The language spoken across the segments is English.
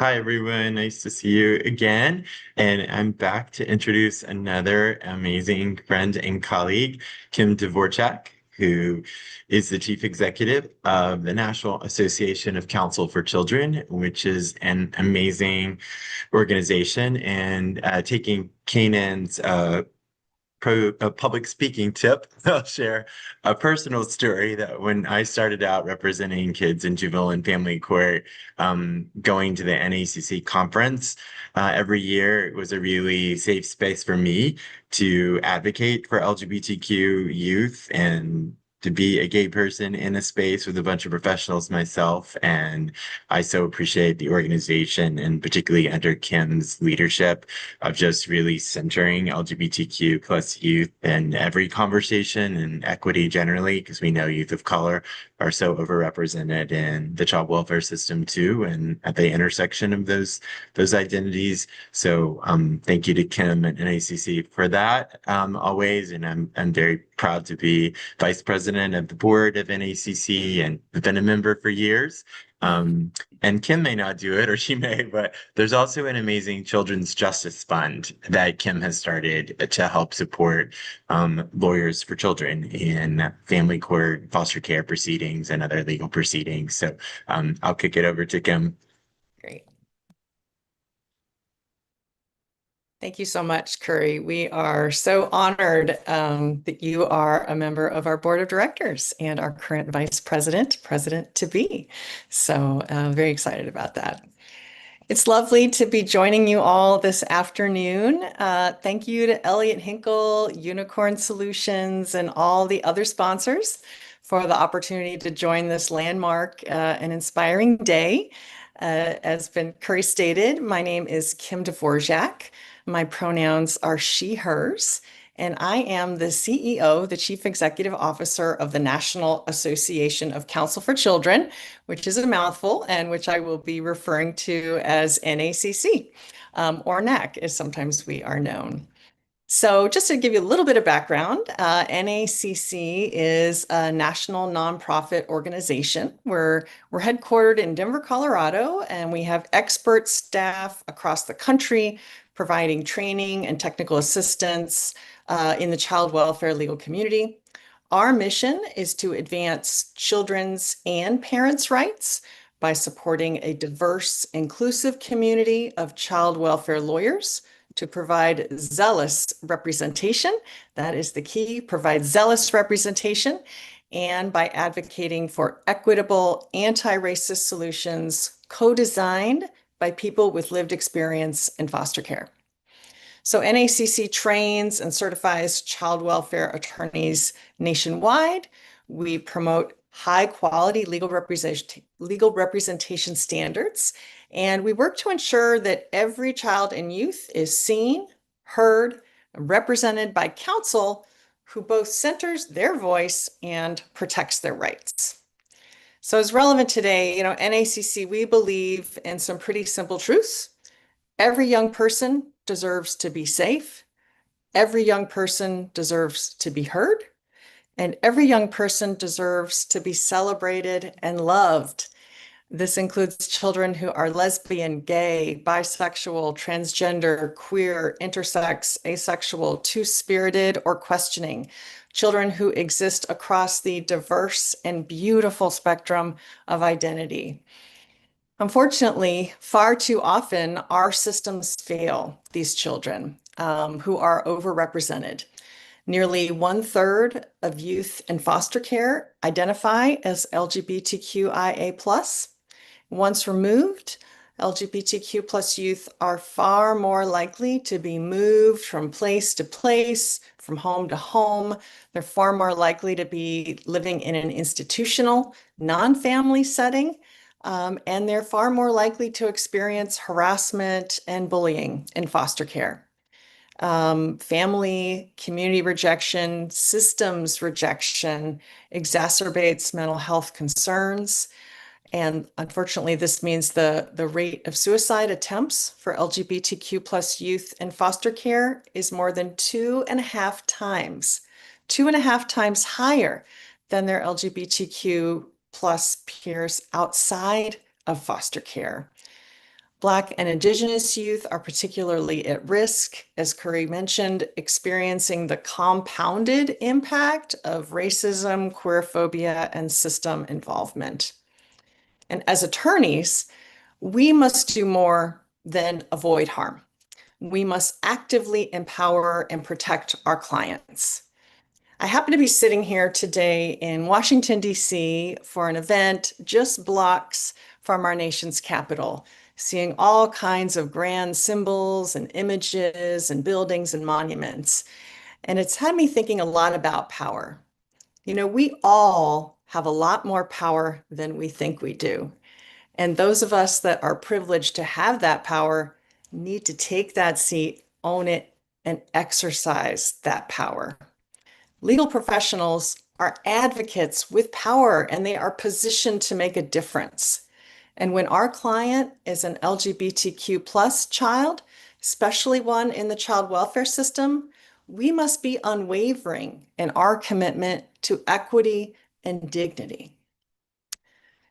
Hi, everyone. Nice to see you again. And I'm back to introduce another amazing friend and colleague, Kim Dvorchak, who is the Chief Executive of the National Association of Counsel for Children, which is an amazing organization. And taking Kanan's a public speaking tip. I'll share a personal story that when I started out representing kids in juvenile and family court, going to the NACC conference every year, it was a really safe space for me to advocate for LGBTQ youth and to be a gay person in a space with a bunch of professionals myself. And I so appreciate the organization and particularly under Kim's leadership of just really centering LGBTQ plus youth in every conversation and equity generally, because we know youth of color are so overrepresented in the child welfare system too, and at the intersection of those identities. So thank you to Kim and NACC for that always, and I'm very proud to be vice president of the board of NACC and have been a member for years. And Kim may not do it, or she may, but there's also an amazing children's justice fund that Kim has started to help support lawyers for children in family court, foster care proceedings, and other legal proceedings. So I'll kick it over to Kim. Great. Thank you so much, Curry. We are so honored that you are a member of our board of directors and our current vice president, president to be. So very excited about that. It's lovely to be joining you all this afternoon. Thank you to Elliott Hinkle, Unicorn Solutions, and all the other sponsors for the opportunity to join this landmark and inspiring day. As been Curry stated, my name is Kim Dvorchak. My pronouns are she, hers, and I am the CEO, the Chief Executive Officer of the National Association of Counsel for Children, which is a mouthful and which I will be referring to as NACC, or NACC, as sometimes we are known. So just to give you a little bit of background, NACC is a national nonprofit organization. We're headquartered in Denver, Colorado, and we have expert staff across the country providing training and technical assistance in the child welfare legal community. Our mission is to advance children's and parents' rights by supporting a diverse, inclusive community of child welfare lawyers to provide zealous representation. That is the key, provide zealous representation, and by advocating for equitable, anti-racist solutions co-designed by people with lived experience in foster care. So NACC trains and certifies child welfare attorneys nationwide. We promote high quality legal representation standards, and we work to ensure that every child and youth is seen, heard, and represented by counsel who both centers their voice and protects their rights. So as relevant today, NACC, we believe in some pretty simple truths. Every young person deserves to be safe. Every young person deserves to be heard. And every young person deserves to be celebrated and loved. This includes children who are lesbian, gay, bisexual, transgender, queer, intersex, asexual, two-spirited, or questioning. Children who exist across the diverse and beautiful spectrum of identity. Unfortunately, far too often, our systems fail these children who are overrepresented. Nearly 1/3 of youth in foster care identify as LGBTQIA+. Once removed, LGBTQ+ youth are far more likely to be moved from place to place, from home to home. They're far more likely to be living in an institutional, non-family setting, and they're far more likely to experience harassment and bullying in foster care. Family, community rejection, systems rejection exacerbates mental health concerns. And unfortunately, this means the rate of suicide attempts for LGBTQ+ youth in foster care is more than 2.5 times higher than their LGBTQ+ peers outside of foster care. Black and Indigenous youth are particularly at risk, as Curry mentioned, experiencing the compounded impact of racism, queerphobia, and system involvement. And as attorneys, we must do more than avoid harm. We must actively empower and protect our clients. I happen to be sitting here today in Washington, D.C. for an event just blocks from our nation's capital, seeing all kinds of grand symbols and images and buildings and monuments. And it's had me thinking a lot about power. You know, we all have a lot more power than we think we do. And those of us that are privileged to have that power need to take that seat, own it, and exercise that power. Legal professionals are advocates with power and they are positioned to make a difference. And when our client is an LGBTQ plus child, especially one in the child welfare system, we must be unwavering in our commitment to equity and dignity.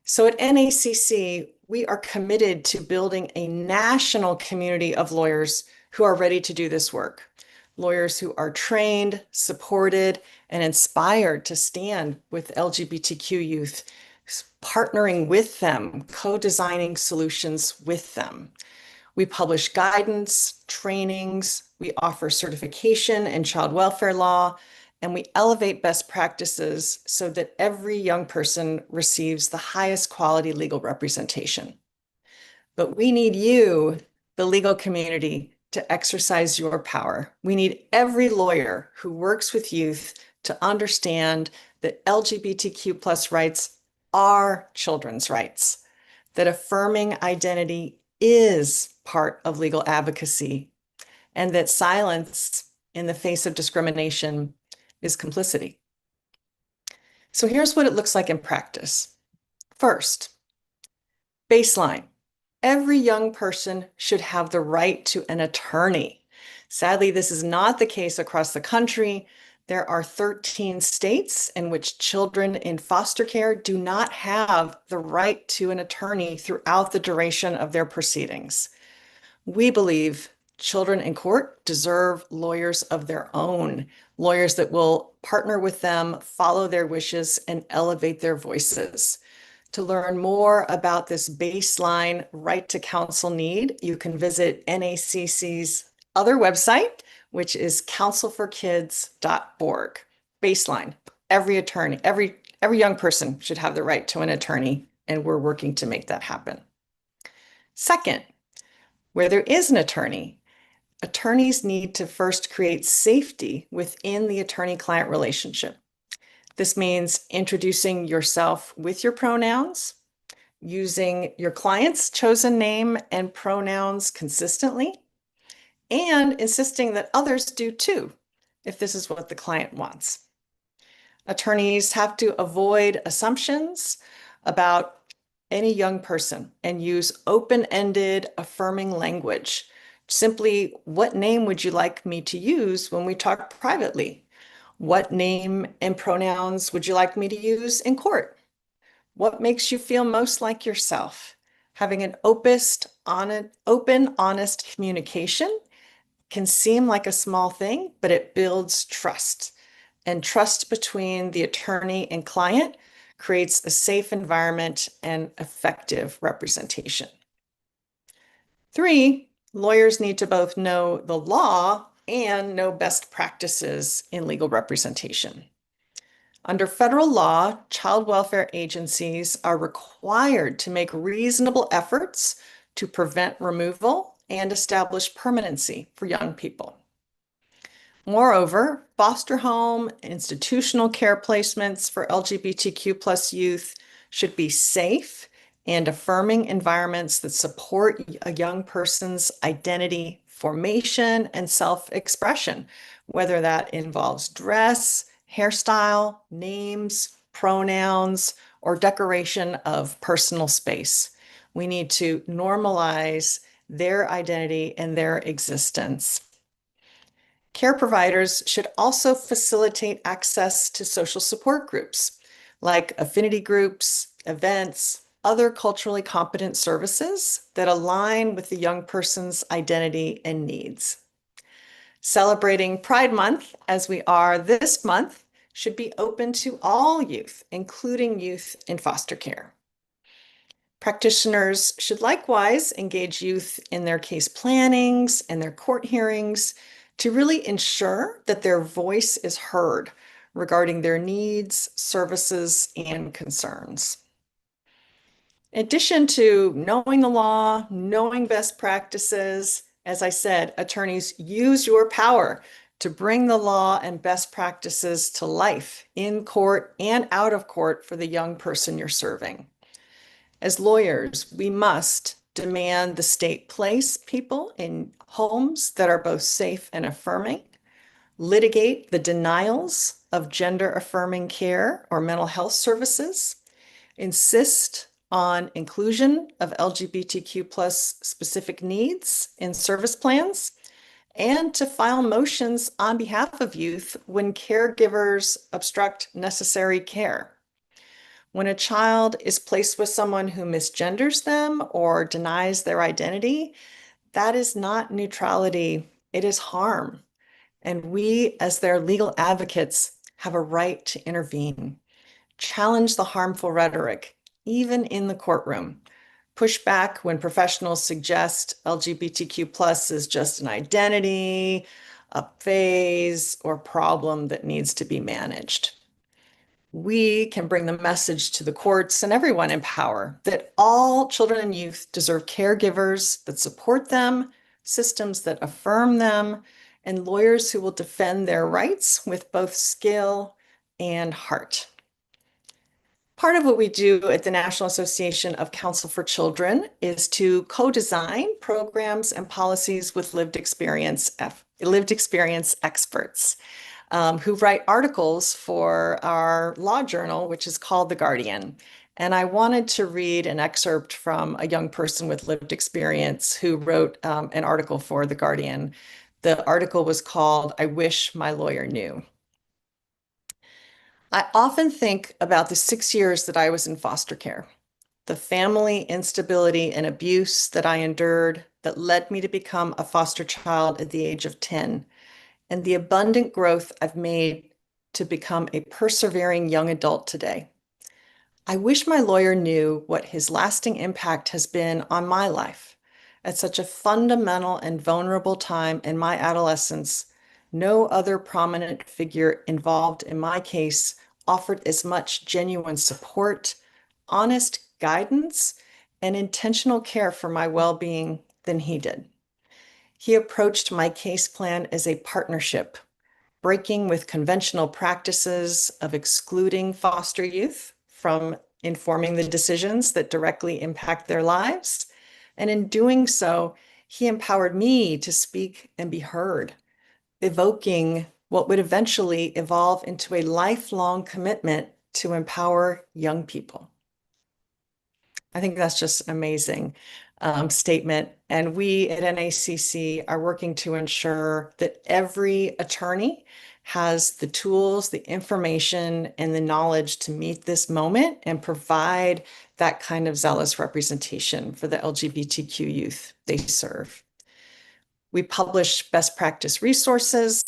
So at NACC, we are committed to building a national community of lawyers who are ready to do this work. Lawyers who are trained, supported, and inspired to stand with LGBTQ youth, partnering with them, co-designing solutions with them. We publish guidance, trainings, we offer certification in child welfare law, and we elevate best practices so that every young person receives the highest quality legal representation. But we need you, the legal community, to exercise your power. We need every lawyer who works with youth to understand that LGBTQ plus rights are children's rights, that affirming identity is part of legal advocacy, and that silence in the face of discrimination is complicity. So here's what it looks like in practice. First, baseline. Every young person should have the right to an attorney. Sadly, this is not the case across the country. There are 13 states in which children in foster care do not have the right to an attorney throughout the duration of their proceedings. We believe children in court deserve lawyers of their own, lawyers that will partner with them, follow their wishes, and elevate their voices. To learn more about this baseline right to counsel need, you can visit NACC's other website, which is counselforkids.org. Baseline. Every attorney, every young person should have the right to an attorney, and we're working to make that happen. Second, where there is an attorney, attorneys need to first create safety within the attorney-client relationship. This means introducing yourself with your pronouns, using your client's chosen name and pronouns consistently, and insisting that others do too, if this is what the client wants. Attorneys have to avoid assumptions about any young person and use open-ended, affirming language. Simply, what name would you like me to use when we talk privately? What name and pronouns would you like me to use in court? What makes you feel most like yourself? Having an open, honest communication can seem like a small thing, but it builds trust. And trust between the attorney and client creates a safe environment and effective representation. 3, lawyers need to both know the law and know best practices in legal representation. Under federal law, child welfare agencies are required to make reasonable efforts to prevent removal and establish permanency for young people. Moreover, foster home, institutional care placements for LGBTQ plus youth should be safe and affirming environments that support a young person's identity formation and self-expression, whether that involves dress, hairstyle, names, pronouns, or decoration of personal space. We need to normalize their identity and their existence. Care providers should also facilitate access to social support groups like affinity groups, events, other culturally competent services that align with the young person's identity and needs. Celebrating Pride Month, as we are this month, should be open to all youth, including youth in foster care. Practitioners should likewise engage youth in their case plannings and their court hearings to really ensure that their voice is heard regarding their needs, services, and concerns. In addition to knowing the law, knowing best practices, as I said, attorneys use your power to bring the law and best practices to life in court and out of court for the young person you're serving. As lawyers, we must demand the state place people in homes that are both safe and affirming, litigate the denials of gender affirming care or mental health services, insist on inclusion of LGBTQ plus specific needs in service plans, and to file motions on behalf of youth when caregivers obstruct necessary care. When a child is placed with someone who misgenders them or denies their identity, that is not neutrality, it is harm. And we, as their legal advocates, have a right to intervene, challenge the harmful rhetoric, even in the courtroom, push back when professionals suggest LGBTQ plus is just an identity, a phase, or problem that needs to be managed. We can bring the message to the courts and everyone in power that all children and youth deserve caregivers that support them, systems that affirm them, and lawyers who will defend their rights with both skill and heart. Part of what we do at the National Association of Counsel for Children is to co-design programs and policies with lived experience experts who write articles for our law journal, which is called The Guardian. And I wanted to read an excerpt from a young person with lived experience who wrote an article for The Guardian. The article was called, "I Wish My Lawyer Knew." I often think about the 6 years that I was in foster care, the family instability and abuse that I endured that led me to become a foster child at the age of 10, and the abundant growth I've made to become a persevering young adult today. I wish my lawyer knew what his lasting impact has been on my life. At such a fundamental and vulnerable time in my adolescence, no other prominent figure involved in my case offered as much genuine support, honest guidance, and intentional care for my well-being than he did. He approached my case plan as a partnership, breaking with conventional practices of excluding foster youth from informing the decisions that directly impact their lives. And in doing so, he empowered me to speak and be heard, evoking what would eventually evolve into a lifelong commitment to empower young people. I think that's just an amazing statement. And we at NACC are working to ensure that every attorney has the tools, the information, and the knowledge to meet this moment and provide that kind of zealous representation for the LGBTQ youth they serve. We publish best practice resources,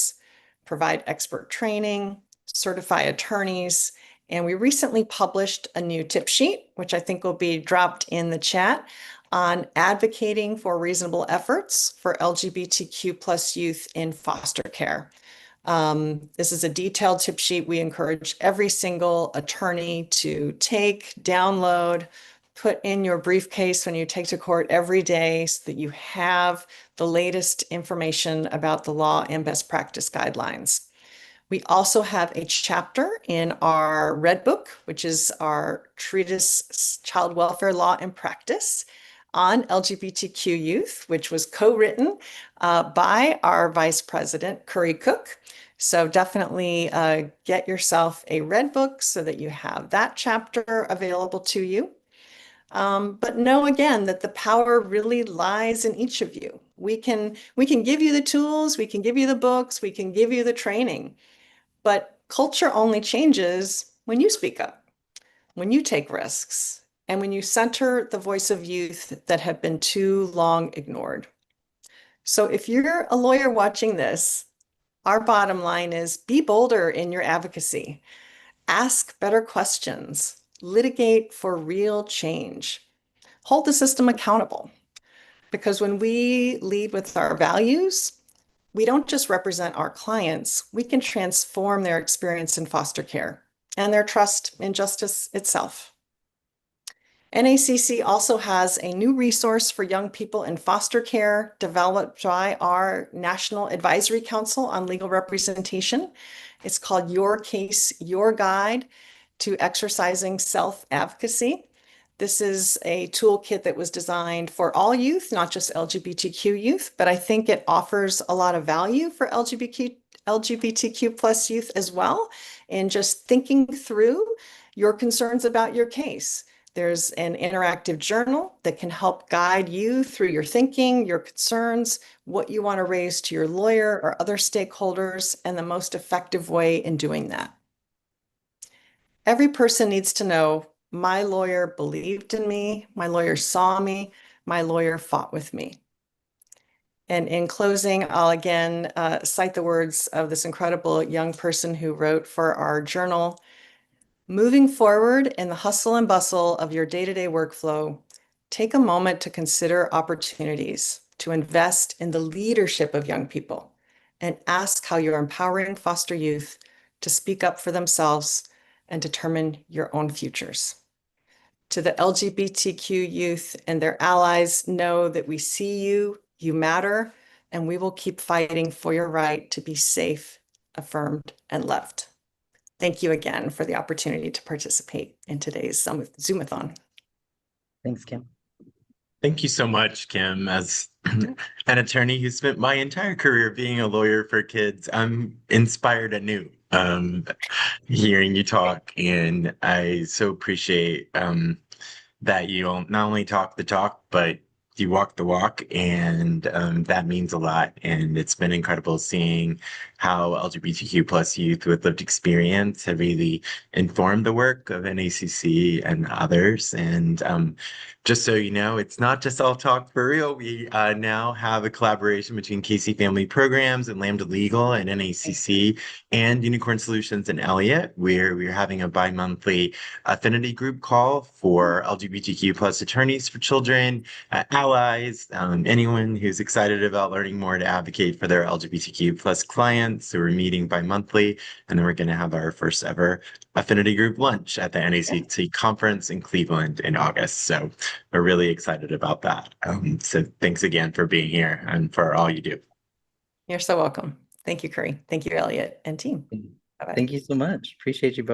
provide expert training, certify attorneys, and we recently published a new tip sheet, which I think will be dropped in the chat, on advocating for reasonable efforts for LGBTQ plus youth in foster care. This is a detailed tip sheet we encourage every single attorney to take, download, put in your briefcase when you take to court every day so that you have the latest information about the law and best practice guidelines. We also have a chapter in our Red Book, which is our treatise, Child Welfare Law and Practice, on LGBTQ youth, which was co-written by our Vice President, Curry Cook. So definitely get yourself a Red Book so that you have that chapter available to you. But know again that the power really lies in each of you. We can give you the tools, we can give you the books, we can give you the training, but culture only changes when you speak up, when you take risks, and when you center the voice of youth that have been too long ignored. So if you're a lawyer watching this, our bottom line is be bolder in your advocacy. Ask better questions. Litigate for real change. Hold the system accountable. Because when we lead with our values, we don't just represent our clients, we can transform their experience in foster care and their trust in justice itself. NACC also has a new resource for young people in foster care developed by our National Advisory Council on Legal Representation. It's called Your Case, Your Guide to Exercising Self-Advocacy. This is a toolkit that was designed for all youth, not just LGBTQ youth, but I think it offers a lot of value for LGBTQ plus youth as well, in just thinking through your concerns about your case. There's an interactive journal that can help guide you through your thinking, your concerns, what you want to raise to your lawyer or other stakeholders, and the most effective way in doing that. Every person needs to know my lawyer believed in me, my lawyer saw me, my lawyer fought with me. And in closing, I'll again cite the words of this incredible young person who wrote for our journal. Moving forward in the hustle and bustle of your day-to-day workflow, take a moment to consider opportunities to invest in the leadership of young people and ask how you're empowering foster youth to speak up for themselves and determine your own futures. To the LGBTQ youth and their allies, know that we see you, you matter, and we will keep fighting for your right to be safe, affirmed, and loved. Thank you again for the opportunity to participate in today's Zoomathon. Thanks, Kim. Thank you so much, Kim. As an attorney who spent my entire career being a lawyer for kids, I'm inspired anew hearing you talk, and I so appreciate that you don't not only talk the talk, but you walk the walk, and that means a lot. And it's been incredible seeing how LGBTQ plus youth with lived experience have really informed the work of NACC and others. And just so you know, it's not just all talk for real. We now have a collaboration between Casey Family Programs and Lambda Legal and NACC and Unicorn Solutions and Elliott, where we're having a bi-monthly affinity group call for LGBTQ plus attorneys for children, allies, anyone who's excited about learning more to advocate for their LGBTQ plus clients. So we're meeting bi-monthly, and then we're going to have our first ever affinity group lunch at the NACC conference in Cleveland in August. So we're really excited about that. So thanks again for being here and for all you do. You're so welcome. Thank you, Curry. Thank you, Elliott and team. Bye-bye. Thank you so much. Appreciate you both.